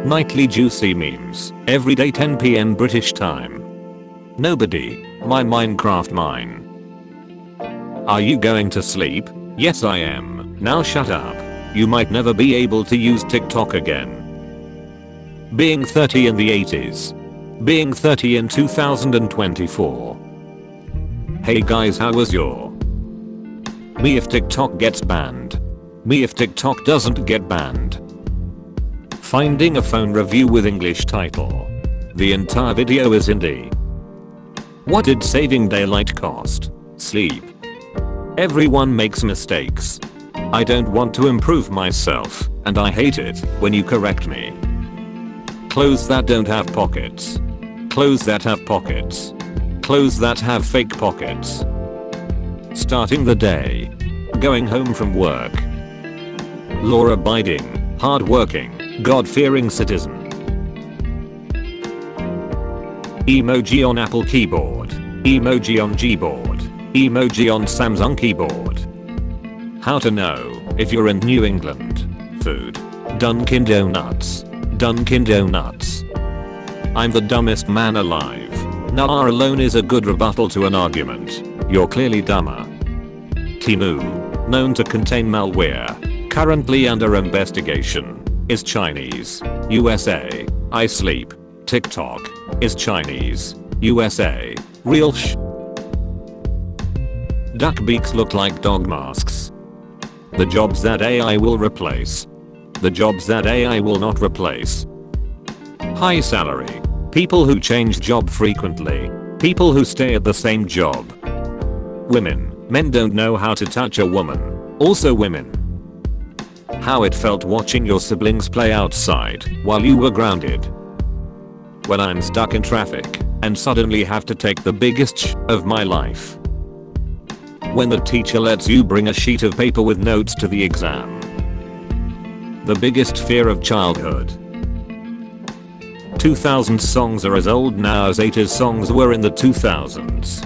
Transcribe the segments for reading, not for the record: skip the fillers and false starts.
Nightly juicy memes. Everyday 10 PM British time. Nobody. My Minecraft mine. Are you going to sleep? Yes I am. Now shut up. You might never be able to use TikTok again. Being 30 in the 80s. Being 30 in 2024. Hey guys, how was your? Me if TikTok gets banned. Me if TikTok doesn't get banned. Finding a phone review with English title. The entire video is indie. What did saving daylight cost? Sleep. Everyone makes mistakes. I don't want to improve myself, and I hate it when you correct me. Clothes that don't have pockets. Clothes that have pockets. Clothes that have fake pockets. Starting the day. Going home from work. Law-abiding, hard-working, God-fearing citizen. Emoji on Apple keyboard. Emoji on Gboard. Emoji on Samsung keyboard. How to know if you're in New England. Food. Dunkin' Donuts. Dunkin' Donuts. I'm the dumbest man alive. Nah, alone is a good rebuttal to an argument. You're clearly dumber. Temu. Known to contain malware. Currently under investigation. Is Chinese. USA. I sleep. TikTok. Is Chinese. USA. Real Duck beaks look like dog masks. The jobs that AI will replace. The jobs that AI will not replace. High salary. People who change job frequently. People who stay at the same job. Women. Men don't know how to touch a woman. Also women. How it felt watching your siblings play outside while you were grounded. When I'm stuck in traffic and suddenly have to take the biggest of my life. When the teacher lets you bring a sheet of paper with notes to the exam. The biggest fear of childhood. 2000s songs are as old now as 80s songs were in the 2000s.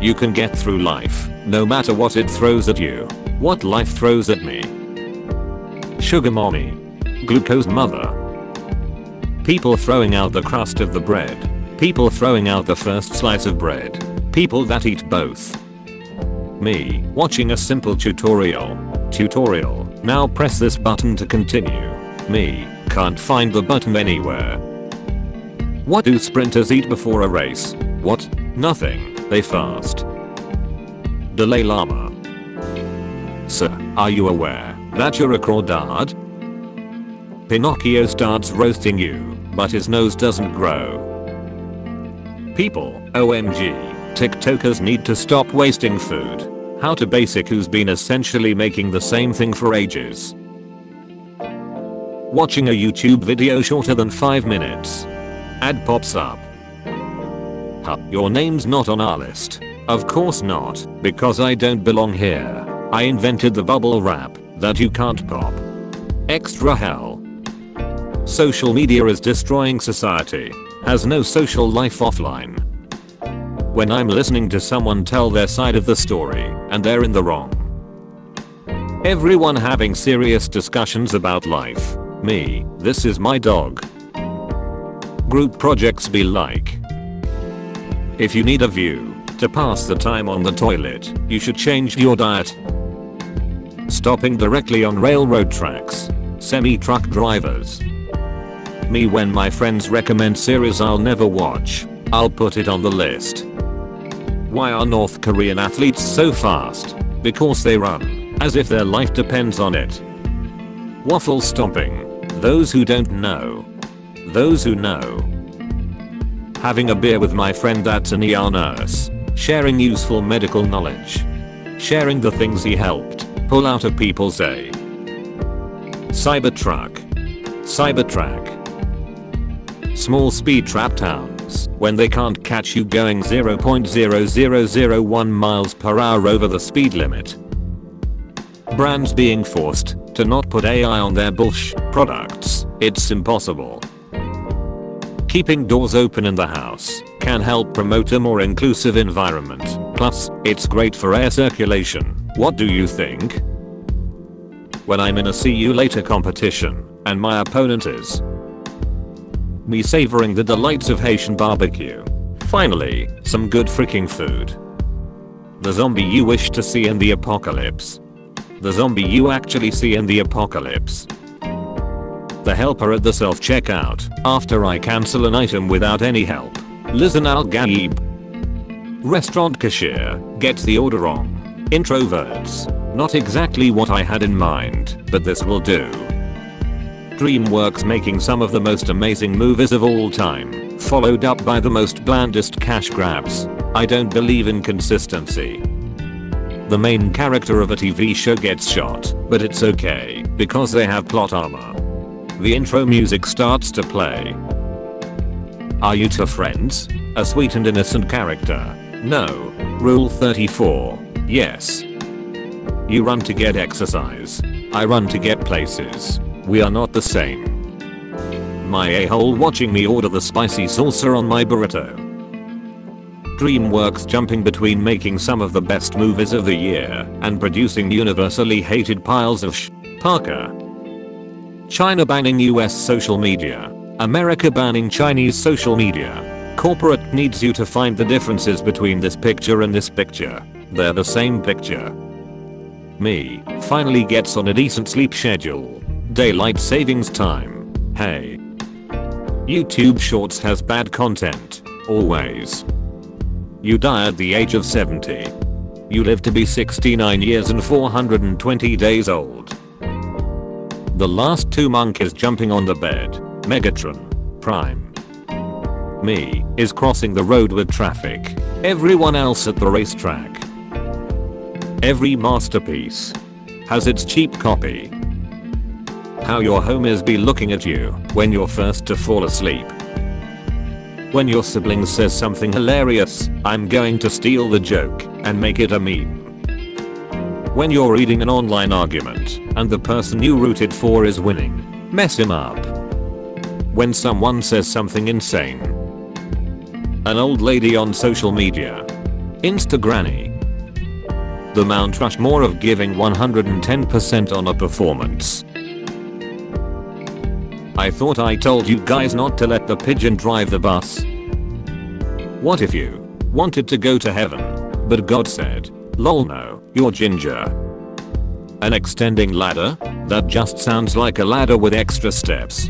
You can get through life, no matter what it throws at you. What life throws at me. Sugar mommy. Glucose mother. People throwing out the crust of the bread. People throwing out the first slice of bread. People that eat both. Me, watching a simple tutorial. Tutorial, now press this button to continue. Me, can't find the button anywhere. What do sprinters eat before a race? What? Nothing, they fast. Dalai Lama. Sir, are you aware that you're a crawdad? Pinocchio starts roasting you, but his nose doesn't grow. People, OMG. TikTokers need to stop wasting food. How to basic who's been essentially making the same thing for ages. Watching a YouTube video shorter than 5 minutes. Ad pops up. Huh, your name's not on our list. Of course not, because I don't belong here. I invented the bubble wrap that you can't pop. Extra hell. Social media is destroying society. Has no social life offline. When I'm listening to someone tell their side of the story and they're in the wrong. Everyone having serious discussions about life. Me, this is my dog. Group projects be like. If you need a view to pass the time on the toilet, you should change your diet. Stopping directly on railroad tracks. Semi-truck drivers. Me when my friends recommend series I'll never watch, I'll put it on the list. Why are North Korean athletes so fast? Because they run as if their life depends on it. Waffle stomping. Those who don't know. Those who know. Having a beer with my friend that's an ER nurse. Sharing useful medical knowledge. Sharing the things he helped pull out of people's day. Cybertruck. Cybertrack. Small speed trap towns when they can't catch you going 0.0001 miles per hour over the speed limit. Brands being forced to not put AI on their bullshit products. It's impossible. Keeping doors open in the house can help promote a more inclusive environment. Plus, it's great for air circulation. What do you think? When I'm in a see you later competition, and my opponent is me savoring the delights of Haitian barbecue. Finally, some good freaking food. The zombie you wish to see in the apocalypse. The zombie you actually see in the apocalypse. The helper at the self-checkout after I cancel an item without any help. Listen Al Gaib. Restaurant cashier gets the order wrong. Introverts. Not exactly what I had in mind, but this will do. DreamWorks making some of the most amazing movies of all time, followed up by the most blandest cash grabs. I don't believe in consistency. The main character of a TV show gets shot, but it's okay, because they have plot armor. The intro music starts to play. Are you two friends? A sweet and innocent character. No. Rule 34. Yes. You run to get exercise. I run to get places. We are not the same. My a-hole watching me order the spicy salsa on my burrito. DreamWorks jumping between making some of the best movies of the year and producing universally hated piles of Parker. China banning US social media. America banning Chinese social media. Corporate needs you to find the differences between this picture and this picture. They're the same picture. Me finally gets on a decent sleep schedule. Daylight savings time. Hey. YouTube Shorts has bad content. Always. You die at the age of 70. You live to be 69 years and 420 days old. The last two monkeys jumping on the bed. Megatron. Prime. Me is crossing the road with traffic. Everyone else at the racetrack. Every masterpiece has its cheap copy. How your homies be looking at you when you're first to fall asleep. When your sibling says something hilarious, I'm going to steal the joke and make it a meme. When you're reading an online argument and the person you rooted for is winning, mess him up. When someone says something insane. An old lady on social media. Instagranny. The Mount Rushmore of giving 110% on a performance. I thought I told you guys not to let the pigeon drive the bus. What if you wanted to go to heaven, but God said, lol no, you're ginger. An extending ladder? That just sounds like a ladder with extra steps.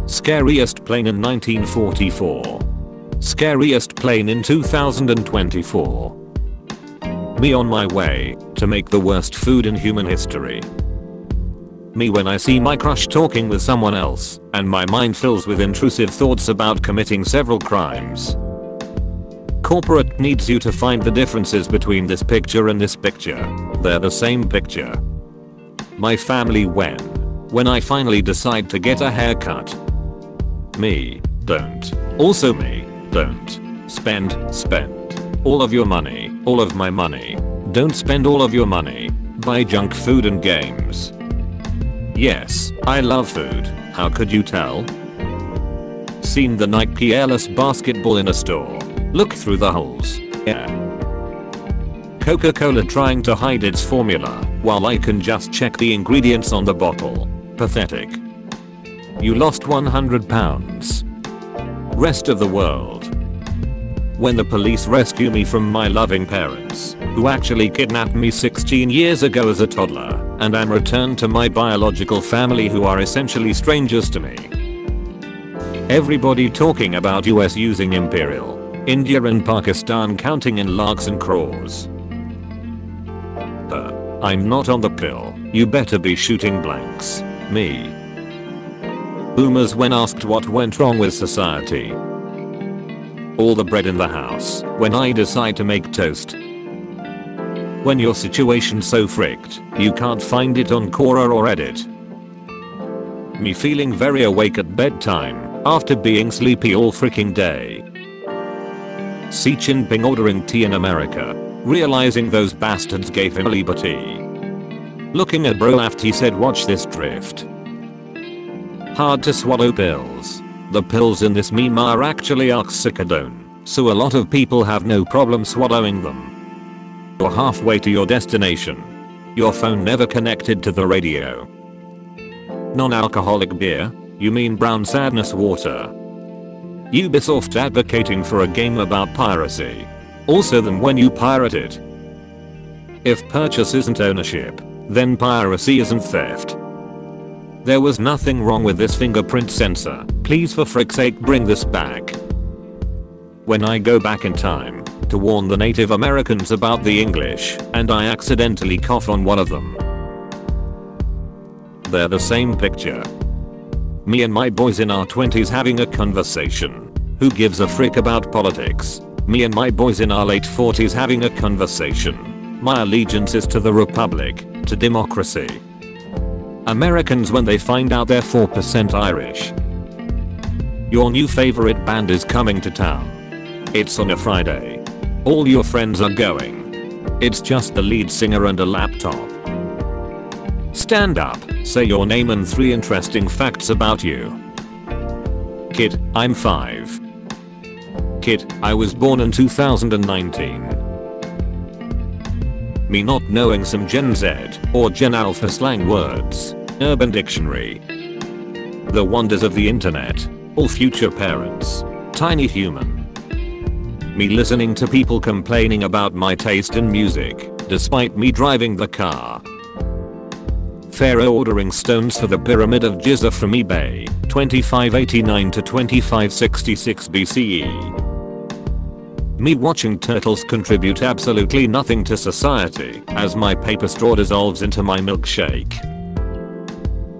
Scariest plane in 1944. Scariest plane in 2024. Me on my way to make the worst food in human history. Me when I see my crush talking with someone else and my mind fills with intrusive thoughts about committing several crimes. Corporate needs you to find the differences between this picture and this picture. They're the same picture. My family when I finally decide to get a haircut. Me don't. Also me don't. Spend all of your money, all of my money. Don't spend all of your money. Buy junk food and games. Yes, I love food. How could you tell? Seen the Nike Airless basketball in a store. Look through the holes. Yeah. Coca-Cola trying to hide its formula while I can just check the ingredients on the bottle. Pathetic. You lost 100 pounds. Rest of the world. When the police rescue me from my loving parents, who actually kidnapped me 16 years ago as a toddler, and I'm returned to my biological family who are essentially strangers to me. Everybody talking about US using Imperial, India and Pakistan counting in lakhs and crores. I'm not on the pill, you better be shooting blanks. Me. Boomers when asked what went wrong with society. All the bread in the house when I decide to make toast. When your situation's so fricked, you can't find it on Quora or Reddit. Me feeling very awake at bedtime after being sleepy all freaking day. Xi Jinping ordering tea in America, realizing those bastards gave him liberty. Looking at bro after he said watch this drift. Hard to swallow pills. The pills in this meme are actually oxycodone, so a lot of people have no problem swallowing them. You're halfway to your destination. Your phone never connected to the radio. Non-alcoholic beer? You mean brown sadness water? Ubisoft advocating for a game about piracy. Also then when you pirate it. If purchase isn't ownership, then piracy isn't theft. There was nothing wrong with this fingerprint sensor. Please for frick's sake bring this back. When I go back in time to warn the Native Americans about the English and I accidentally cough on one of them. They're the same picture. Me and my boys in our 20s having a conversation. Who gives a frick about politics? Me and my boys in our late 40s having a conversation. My allegiance is to the republic, to democracy. Americans when they find out they're 4% Irish. Your new favorite band is coming to town. It's on a Friday. All your friends are going. It's just the lead singer and a laptop. Stand up, say your name and 3 interesting facts about you. Kid, I'm 5. Kid, I was born in 2019. Me not knowing some Gen Z or Gen Alpha slang words. Urban Dictionary. The wonders of the internet. All future parents. Tiny human. Me listening to people complaining about my taste in music, despite me driving the car. Pharaoh ordering stones for the Pyramid of Giza from eBay, 2589 to 2566 BCE. Me watching turtles contribute absolutely nothing to society as my paper straw dissolves into my milkshake.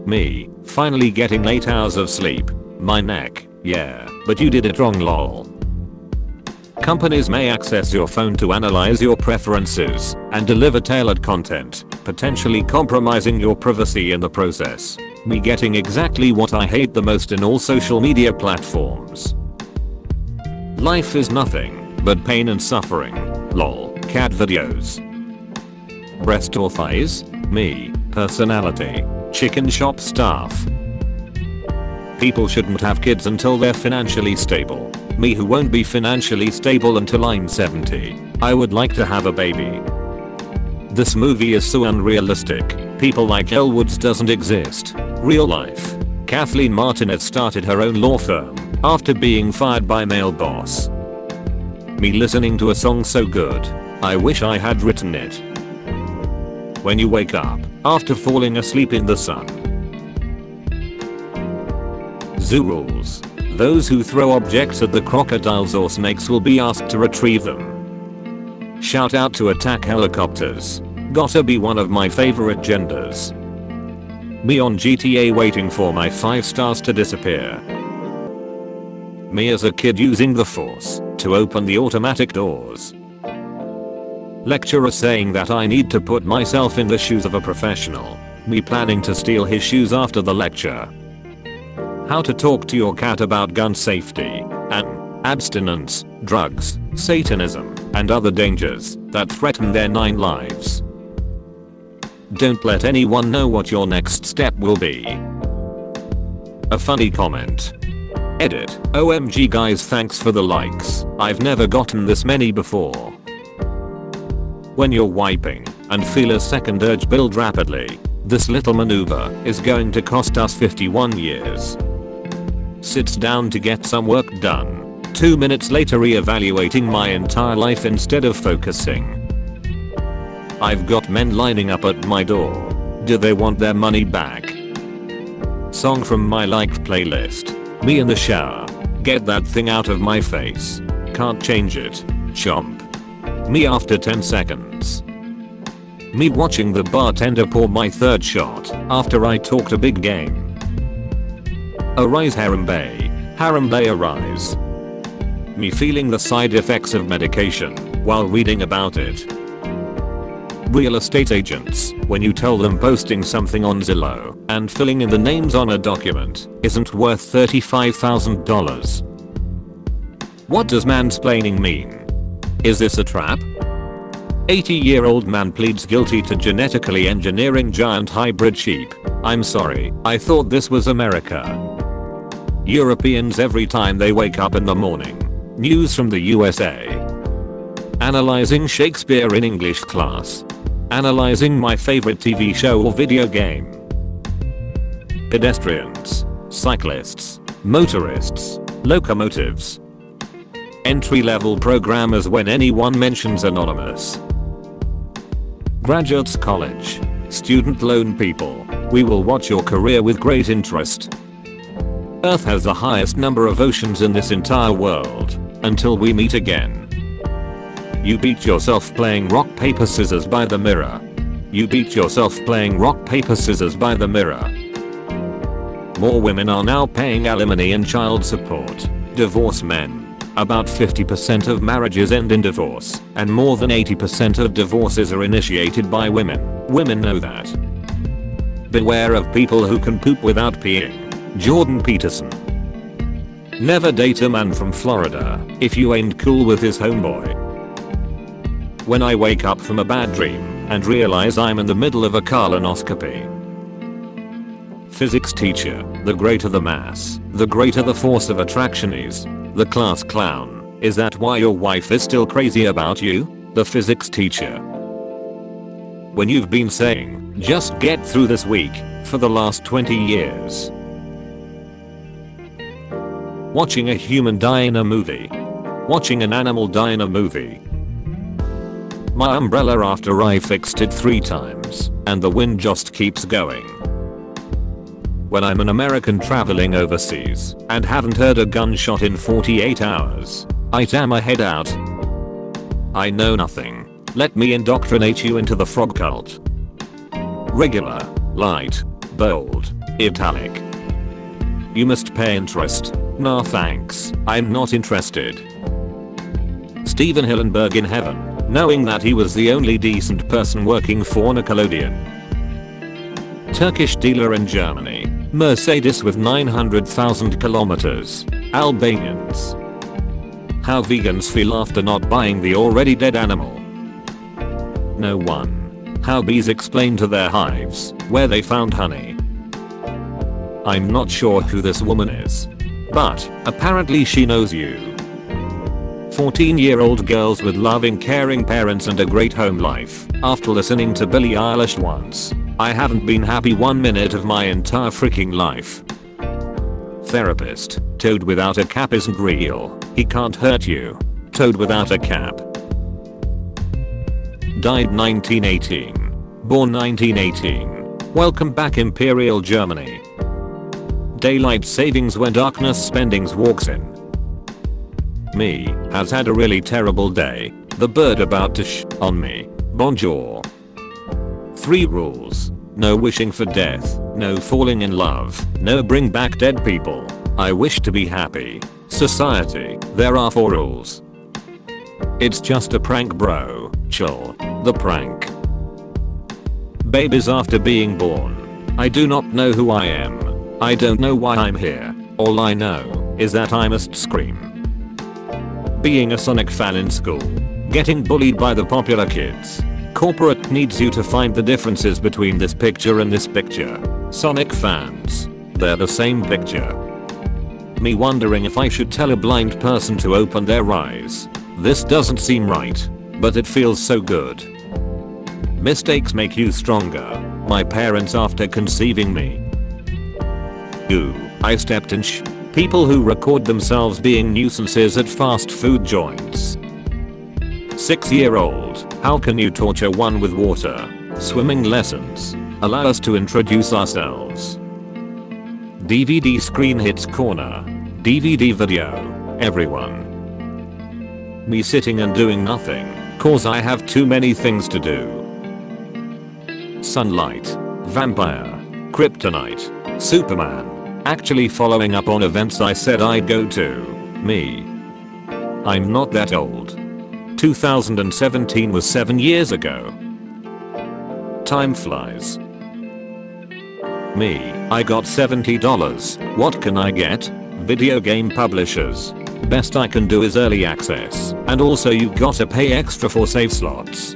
Me, finally getting 8 hours of sleep. My neck, yeah, but you did it wrong lol. Companies may access your phone to analyze your preferences and deliver tailored content, potentially compromising your privacy in the process. Me getting exactly what I hate the most in all social media platforms. Life is nothing but pain and suffering. Lol. Cat videos. Breast or thighs? Me. Personality. Chicken shop staff. People shouldn't have kids until they're financially stable. Me who won't be financially stable until I'm 70. I would like to have a baby. This movie is so unrealistic. People like Elle Woods doesn't exist. Real life. Kathleen Martinet started her own law firm after being fired by male boss. Me listening to a song so good. I wish I had written it. When you wake up after falling asleep in the sun. Zoo rules. Those who throw objects at the crocodiles or snakes will be asked to retrieve them. Shout out to attack helicopters. Gotta be one of my favorite genders. Me on GTA waiting for my 5 stars to disappear. Me as a kid using the force to open the automatic doors. Lecturer saying that I need to put myself in the shoes of a professional. Me planning to steal his shoes after the lecture. How to talk to your cat about gun safety and abstinence, drugs, Satanism, and other dangers that threaten their 9 lives. Don't let anyone know what your next step will be. A funny comment. Edit. OMG guys, thanks for the likes. I've never gotten this many before. When you're wiping and feel a second urge build rapidly, this little maneuver is going to cost us 51 years. Sits down to get some work done. 2 minutes later reevaluating my entire life instead of focusing. I've got men lining up at my door. Do they want their money back? Song from my liked playlist. Me in the shower. Get that thing out of my face. Can't change it. Chomp. Me after 10 seconds. Me watching the bartender pour my 3rd shot after I talked a big game. Arise Harambe. Harambe arise. Me feeling the side effects of medication while reading about it. Real estate agents, when you tell them posting something on Zillow and filling in the names on a document isn't worth $35,000. What does mansplaining mean? Is this a trap? 80-year-old man pleads guilty to genetically engineering giant hybrid sheep. I'm sorry, I thought this was America. Europeans every time they wake up in the morning. News from the USA. Analyzing Shakespeare in English class. Analyzing my favorite TV show or video game. pedestrians, cyclists, motorists, locomotives. Entry-level programmers when anyone mentions anonymous. Graduates college, student loan people, we will watch your career with great interest. Earth has the highest number of oceans in this entire world, until we meet again. You beat yourself playing rock paper scissors by the mirror. You beat yourself playing rock paper scissors by the mirror. More women are now paying alimony and child support. Divorce men. About 50% of marriages end in divorce, and more than 80% of divorces are initiated by women. Women know that. Beware of people who can poop without peeing. Jordan Peterson. Never date a man from Florida if you ain't cool with his homeboy. When I wake up from a bad dream and realize I'm in the middle of a colonoscopy. Physics teacher, the greater the mass, the greater the force of attraction is. The class clown, is that why your wife is still crazy about you? The physics teacher. When you've been saying, just get through this week, for the last 20 years. Watching a human die in a movie. Watching an animal die in a movie. My umbrella after I fixed it 3 times, and the wind just keeps going. When I'm an American traveling overseas and haven't heard a gunshot in 48 hours, I tear my head out. I know nothing. Let me indoctrinate you into the frog cult. Regular, light, bold, italic. You must pay interest. Nah thanks, I'm not interested. Steven Hillenberg in heaven, knowing that he was the only decent person working for Nickelodeon. Turkish dealer in Germany. Mercedes with 900,000 kilometers. Albanians. How vegans feel after not buying the already dead animal. No one. How bees explain to their hives where they found honey. I'm not sure who this woman is, but apparently she knows you. 14-year-old girls with loving, caring parents and a great home life. After listening to Billie Eilish once, I haven't been happy 1 minute of my entire freaking life. Therapist. Toad without a cap isn't real. He can't hurt you. Toad without a cap. Died 1918. Born 1918. Welcome back Imperial Germany. Daylight savings when darkness spendings walks in. Me has had a really terrible day. The bird about to on me. Bonjour. 3 rules. No wishing for death. No falling in love. No bring back dead people. I wish to be happy. Society. There are 4 rules. It's just a prank bro. Chill. The prank. Babies after being born. I do not know who I am. I don't know why I'm here. All I know is that I must scream. Being a Sonic fan in school. Getting bullied by the popular kids. Corporate needs you to find the differences between this picture and this picture. Sonic fans. They're the same picture. Me wondering if I should tell a blind person to open their eyes. This doesn't seem right, but it feels so good. Mistakes make you stronger. My parents after conceiving me. Ooh, I stepped in people who record themselves being nuisances at fast food joints. 6-year-old, how can you torture one with water? Swimming lessons. Allow us to introduce ourselves. DVD screen hits corner. DVD video. Everyone. Me sitting and doing nothing, cause I have too many things to do. Sunlight. Vampire. Kryptonite. Superman. Actually following up on events I said I'd go to. Me. I'm not that old. 2017 was 7 years ago. Time flies. Me, I got $70. What can I get? Video game publishers. Best I can do is early access, and also you gotta pay extra for save slots.